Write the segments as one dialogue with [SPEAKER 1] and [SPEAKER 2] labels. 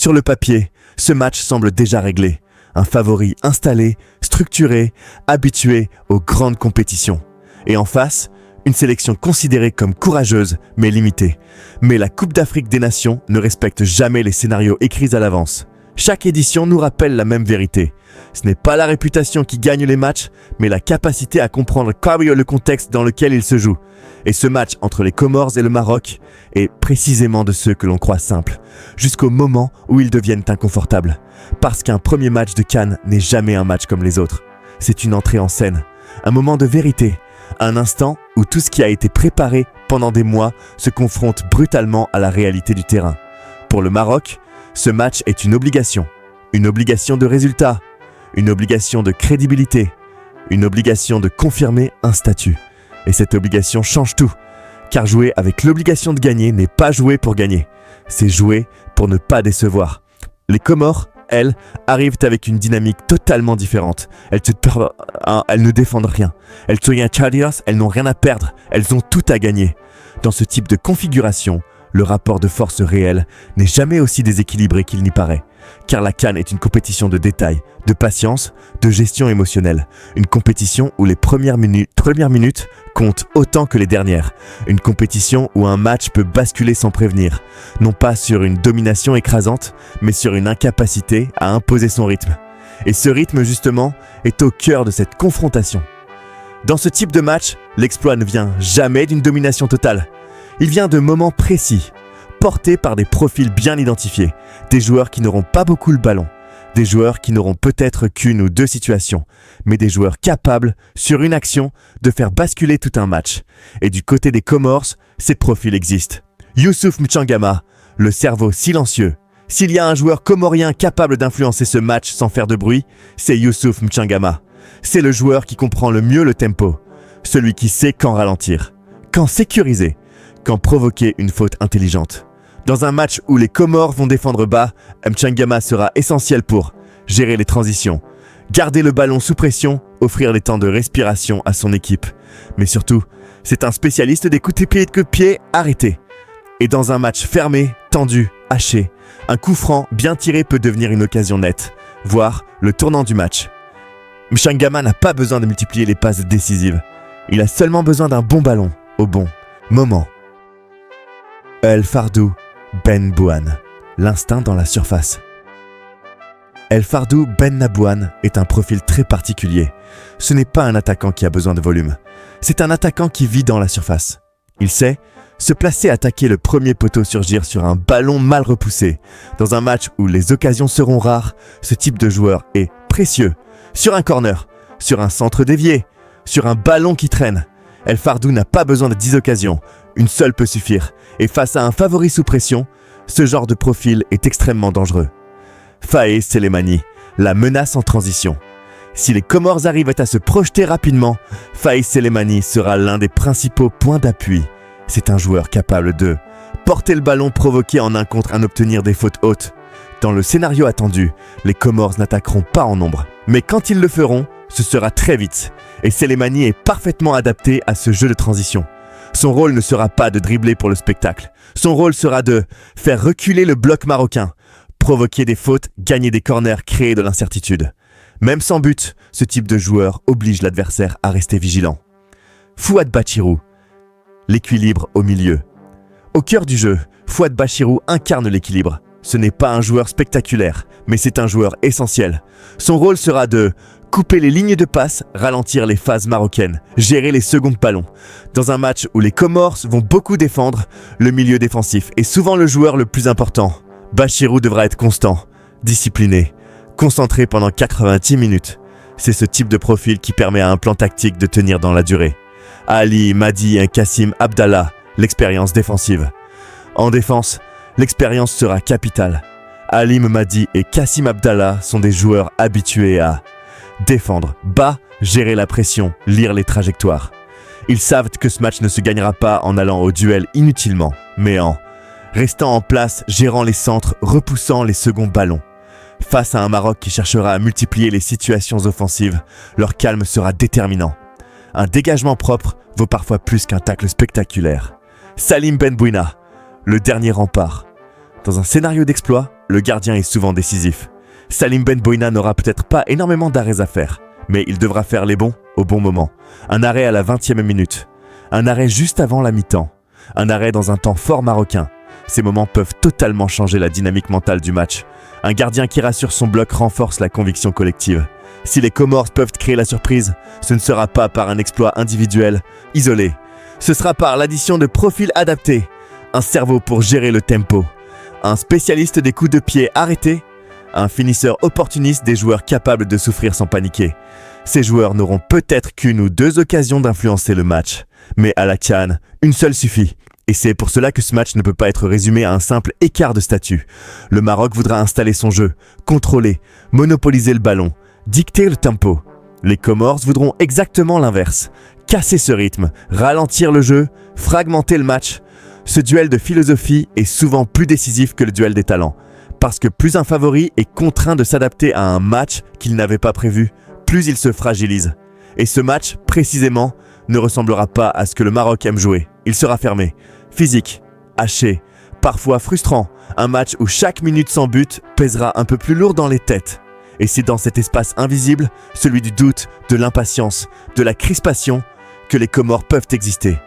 [SPEAKER 1] Sur le papier, ce match semble déjà réglé. Un favori installé, structuré, habitué aux grandes compétitions. Et en face, une sélection considérée comme courageuse mais limitée. Mais la Coupe d'Afrique des Nations ne respecte jamais les scénarios écrits à l'avance. Chaque édition nous rappelle la même vérité. Ce n'est pas la réputation qui gagne les matchs, mais la capacité à comprendre le contexte dans lequel il se joue. Et ce match entre les Comores et le Maroc est précisément de ceux que l'on croit simples, jusqu'au moment où ils deviennent inconfortables. Parce qu'un premier match de CAN n'est jamais un match comme les autres. C'est une entrée en scène, un moment de vérité, un instant où tout ce qui a été préparé pendant des mois se confronte brutalement à la réalité du terrain. Pour le Maroc, ce match est une obligation de résultat, une obligation de crédibilité, une obligation de confirmer un statut. Et cette obligation change tout, car jouer avec l'obligation de gagner n'est pas jouer pour gagner, c'est jouer pour ne pas décevoir. Les Comores, elles, arrivent avec une dynamique totalement différente. Elles ne défendent rien. Elles n'ont rien à perdre, elles ont tout à gagner. Dans ce type de configuration, le rapport de force réel n'est jamais aussi déséquilibré qu'il n'y paraît. Car la CAN est une compétition de détails, de patience, de gestion émotionnelle. Une compétition où les premières minutes comptent autant que les dernières. Une compétition où un match peut basculer sans prévenir. Non pas sur une domination écrasante, mais sur une incapacité à imposer son rythme. Et ce rythme, justement, est au cœur de cette confrontation. Dans ce type de match, l'exploit ne vient jamais d'une domination totale. Il vient de moments précis, portés par des profils bien identifiés, des joueurs qui n'auront pas beaucoup le ballon, des joueurs qui n'auront peut-être qu'une ou deux situations, mais des joueurs capables, sur une action, de faire basculer tout un match. Et du côté des Comores, ces profils existent. Youssouf Mchangama, le cerveau silencieux. S'il y a un joueur comorien capable d'influencer ce match sans faire de bruit, c'est Youssouf Mchangama. C'est le joueur qui comprend le mieux le tempo, celui qui sait quand ralentir, quand sécuriser, quand provoquer une faute intelligente. Dans un match où les Comores vont défendre bas, Mchangama sera essentiel pour gérer les transitions, garder le ballon sous pression, offrir des temps de respiration à son équipe. Mais surtout, c'est un spécialiste des coups de pied arrêtés. Et dans un match fermé, tendu, haché, un coup franc bien tiré peut devenir une occasion nette, voire le tournant du match. Mchangama n'a pas besoin de multiplier les passes décisives. Il a seulement besoin d'un bon ballon, au bon moment. El Fardou Ben Bouane, l'instinct dans la surface. El Fardou Ben Nabouane est un profil très particulier. Ce n'est pas un attaquant qui a besoin de volume. C'est un attaquant qui vit dans la surface. Il sait se placer, attaquer le premier poteau, surgir sur un ballon mal repoussé. Dans un match où les occasions seront rares, ce type de joueur est précieux. Sur un corner, sur un centre dévié, sur un ballon qui traîne. El Fardou n'a pas besoin de 10 occasions. Une seule peut suffire. Et face à un favori sous pression, ce genre de profil est extrêmement dangereux. Faé Selemani, la menace en transition. Si les Comores arrivent à se projeter rapidement, Faé Selemani sera l'un des principaux points d'appui. C'est un joueur capable de porter le ballon, provoquer en un contre un, obtenir des fautes hautes. Dans le scénario attendu, les Comores n'attaqueront pas en nombre. Mais quand ils le feront, ce sera très vite. Et Selemani est parfaitement adapté à ce jeu de transition. Son rôle ne sera pas de dribbler pour le spectacle. Son rôle sera de faire reculer le bloc marocain, provoquer des fautes, gagner des corners, créer de l'incertitude. Même sans but, ce type de joueur oblige l'adversaire à rester vigilant. Fouad Bachirou, l'équilibre au milieu. Au cœur du jeu, Fouad Bachirou incarne l'équilibre. Ce n'est pas un joueur spectaculaire, mais c'est un joueur essentiel. Son rôle sera de couper les lignes de passe, ralentir les phases marocaines, gérer les secondes ballons. Dans un match où les Comores vont beaucoup défendre, le milieu défensif est souvent le joueur le plus important. Bachirou devra être constant, discipliné, concentré pendant 90 minutes. C'est ce type de profil qui permet à un plan tactique de tenir dans la durée. Ali, Madi et Kassim Abdallah, l'expérience défensive. En défense, l'expérience sera capitale. Halim Madi et Kassim Abdallah sont des joueurs habitués à défendre, bas, gérer la pression, lire les trajectoires. Ils savent que ce match ne se gagnera pas en allant au duel inutilement, mais en restant en place, gérant les centres, repoussant les seconds ballons. Face à un Maroc qui cherchera à multiplier les situations offensives, leur calme sera déterminant. Un dégagement propre vaut parfois plus qu'un tacle spectaculaire. Salim Ben Bouina, le dernier rempart. Dans un scénario d'exploit, le gardien est souvent décisif. Salim Ben Boina n'aura peut-être pas énormément d'arrêts à faire, mais il devra faire les bons au bon moment. Un arrêt à la 20e minute, un arrêt juste avant la mi-temps, un arrêt dans un temps fort marocain. Ces moments peuvent totalement changer la dynamique mentale du match. Un gardien qui rassure son bloc renforce la conviction collective. Si les Comores peuvent créer la surprise, ce ne sera pas par un exploit individuel, isolé. Ce sera par l'addition de profils adaptés, un cerveau pour gérer le tempo, un spécialiste des coups de pied arrêtés, un finisseur opportuniste, des joueurs capables de souffrir sans paniquer. Ces joueurs n'auront peut-être qu'une ou deux occasions d'influencer le match, mais à la CAN, une seule suffit. Et c'est pour cela que ce match ne peut pas être résumé à un simple écart de statut. Le Maroc voudra installer son jeu, contrôler, monopoliser le ballon, dicter le tempo. Les Comores voudront exactement l'inverse, casser ce rythme, ralentir le jeu, fragmenter le match. Ce duel de philosophie est souvent plus décisif que le duel des talents, parce que plus un favori est contraint de s'adapter à un match qu'il n'avait pas prévu, plus il se fragilise. Et ce match, précisément, ne ressemblera pas à ce que le Maroc aime jouer. Il sera fermé, physique, haché, parfois frustrant. Un match où chaque minute sans but pèsera un peu plus lourd dans les têtes. Et c'est dans cet espace invisible, celui du doute, de l'impatience, de la crispation, que les Comores peuvent exister.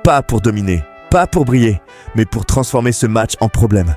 [SPEAKER 1] Pas pour dominer, pas pour briller, mais pour transformer ce match en problème.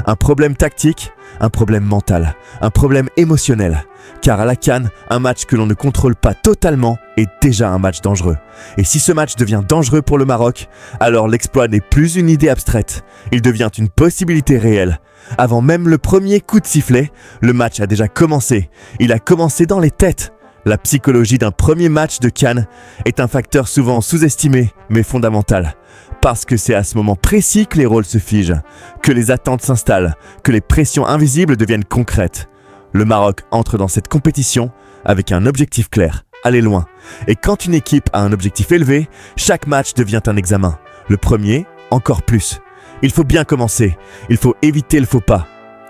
[SPEAKER 1] Un problème tactique, un problème mental, un problème émotionnel. Car à la CAN, un match que l'on ne contrôle pas totalement est déjà un match dangereux. Et si ce match devient dangereux pour le Maroc, alors l'exploit n'est plus une idée abstraite, il devient une possibilité réelle. Avant même le premier coup de sifflet, le match a déjà commencé. Il a commencé dans les têtes. La psychologie d'un premier match de CAN est un facteur souvent sous-estimé, mais fondamental. Parce que c'est à ce moment précis que les rôles se figent, que les attentes s'installent, que les pressions invisibles deviennent concrètes. Le Maroc entre dans cette compétition avec un objectif clair, aller loin. Et quand une équipe a un objectif élevé, chaque match devient un examen. Le premier, encore plus. Il faut bien commencer, il faut éviter le faux pas.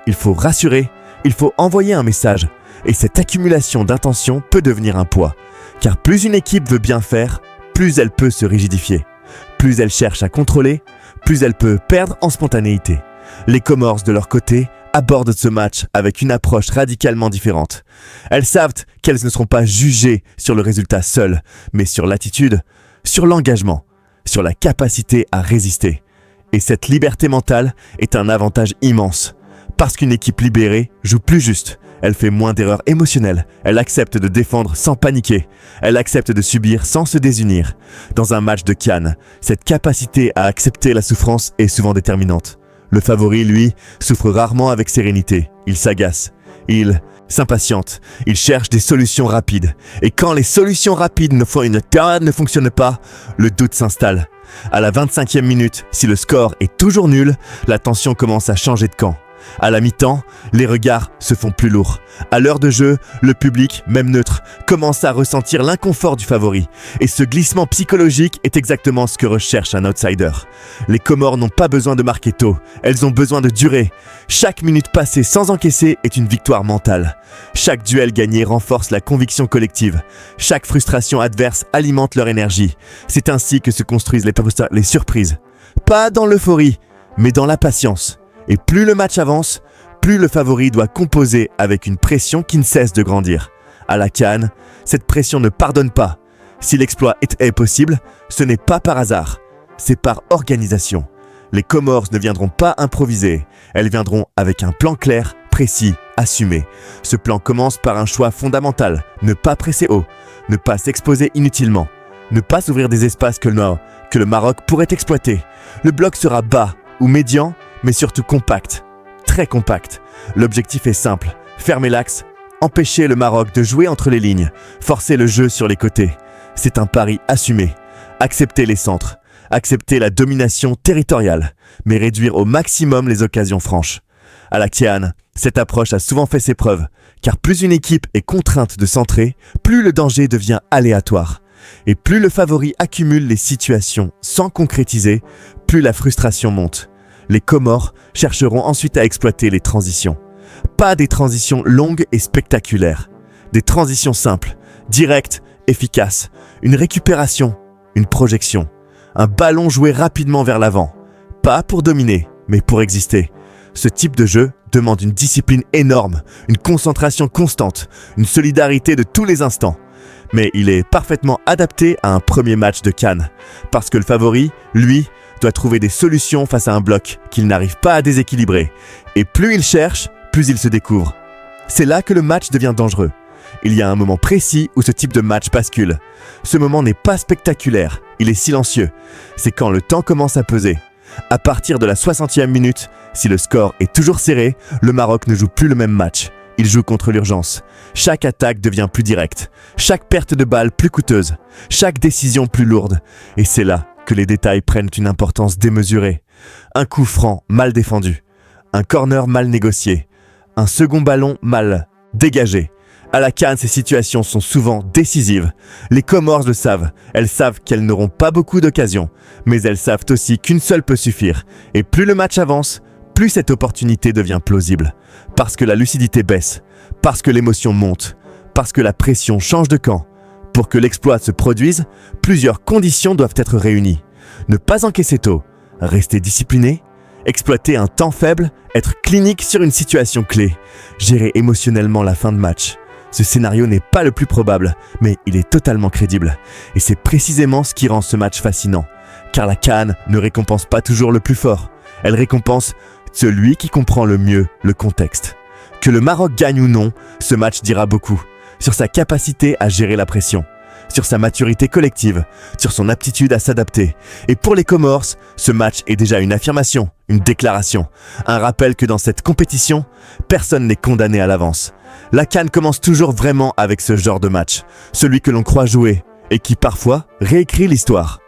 [SPEAKER 1] Il faut rassurer, il faut envoyer un message. Et cette accumulation d'intentions peut devenir un poids. Car plus une équipe veut bien faire, plus elle peut se rigidifier. Plus elle cherche à contrôler, plus elle peut perdre en spontanéité. Les Comores, de leur côté, abordent ce match avec une approche radicalement différente. Elles savent qu'elles ne seront pas jugées sur le résultat seul, mais sur l'attitude, sur l'engagement, sur la capacité à résister. Et cette liberté mentale est un avantage immense. Parce qu'une équipe libérée joue plus juste. Elle fait moins d'erreurs émotionnelles. Elle accepte de défendre sans paniquer. Elle accepte de subir sans se désunir. Dans un match de CAN, cette capacité à accepter la souffrance est souvent déterminante. Le favori, lui, souffre rarement avec sérénité. Il s'agace. Il s'impatiente. Il cherche des solutions rapides. Et quand les solutions rapides ne fonctionnent pas, le doute s'installe. À la 25e minute, si le score est toujours nul, la tension commence à changer de camp. À la mi-temps, les regards se font plus lourds. À l'heure de jeu, le public, même neutre, commence à ressentir l'inconfort du favori. Et ce glissement psychologique est exactement ce que recherche un outsider. Les Comores n'ont pas besoin de marquer tôt, elles ont besoin de durer. Chaque minute passée sans encaisser est une victoire mentale. Chaque duel gagné renforce la conviction collective. Chaque frustration adverse alimente leur énergie. C'est ainsi que se construisent les surprises. Pas dans l'euphorie, mais dans la patience. Et plus le match avance, plus le favori doit composer avec une pression qui ne cesse de grandir. À la CAN, cette pression ne pardonne pas. Si l'exploit est possible, ce n'est pas par hasard, c'est par organisation. Les Comores ne viendront pas improviser, elles viendront avec un plan clair, précis, assumé. Ce plan commence par un choix fondamental, ne pas presser haut, ne pas s'exposer inutilement, ne pas ouvrir des espaces que le Maroc pourrait exploiter. Le bloc sera bas ou médian, mais surtout compact, très compact. L'objectif est simple, fermer l'axe, empêcher le Maroc de jouer entre les lignes, forcer le jeu sur les côtés. C'est un pari assumé. Accepter les centres, accepter la domination territoriale, mais réduire au maximum les occasions franches. À la CAN, cette approche a souvent fait ses preuves, car plus une équipe est contrainte de centrer, plus le danger devient aléatoire. Et plus le favori accumule les situations sans concrétiser, plus la frustration monte. Les Comores chercheront ensuite à exploiter les transitions. Pas des transitions longues et spectaculaires. Des transitions simples, directes, efficaces. Une récupération, une projection. Un ballon joué rapidement vers l'avant. Pas pour dominer, mais pour exister. Ce type de jeu demande une discipline énorme, une concentration constante, une solidarité de tous les instants. Mais il est parfaitement adapté à un premier match de CAN, parce que le favori, lui, doit trouver des solutions face à un bloc qu'il n'arrive pas à déséquilibrer. Et plus il cherche, plus il se découvre. C'est là que le match devient dangereux. Il y a un moment précis où ce type de match bascule. Ce moment n'est pas spectaculaire, il est silencieux. C'est quand le temps commence à peser. À partir de la 60e minute, si le score est toujours serré, le Maroc ne joue plus le même match. Il joue contre l'urgence. Chaque attaque devient plus directe, chaque perte de balle plus coûteuse, chaque décision plus lourde. Et c'est là que les détails prennent une importance démesurée. Un coup franc mal défendu, un corner mal négocié, un second ballon mal dégagé. À la CAN, ces situations sont souvent décisives. Les Comores le savent. Elles savent qu'elles n'auront pas beaucoup d'occasions, mais elles savent aussi qu'une seule peut suffire. Et plus le match avance, plus cette opportunité devient plausible. Parce que la lucidité baisse, parce que l'émotion monte, parce que la pression change de camp. Pour que l'exploit se produise, plusieurs conditions doivent être réunies. Ne pas encaisser tôt, rester discipliné, exploiter un temps faible, être clinique sur une situation clé, gérer émotionnellement la fin de match. Ce scénario n'est pas le plus probable, mais il est totalement crédible. Et c'est précisément ce qui rend ce match fascinant. Car la CAN ne récompense pas toujours le plus fort. Elle récompense celui qui comprend le mieux le contexte. Que le Maroc gagne ou non, ce match dira beaucoup. Sur sa capacité à gérer la pression, sur sa maturité collective, sur son aptitude à s'adapter. Et pour les Comores, ce match est déjà une affirmation, une déclaration, un rappel que dans cette compétition, personne n'est condamné à l'avance. La CAN commence toujours vraiment avec ce genre de match, celui que l'on croit jouer et qui parfois réécrit l'histoire.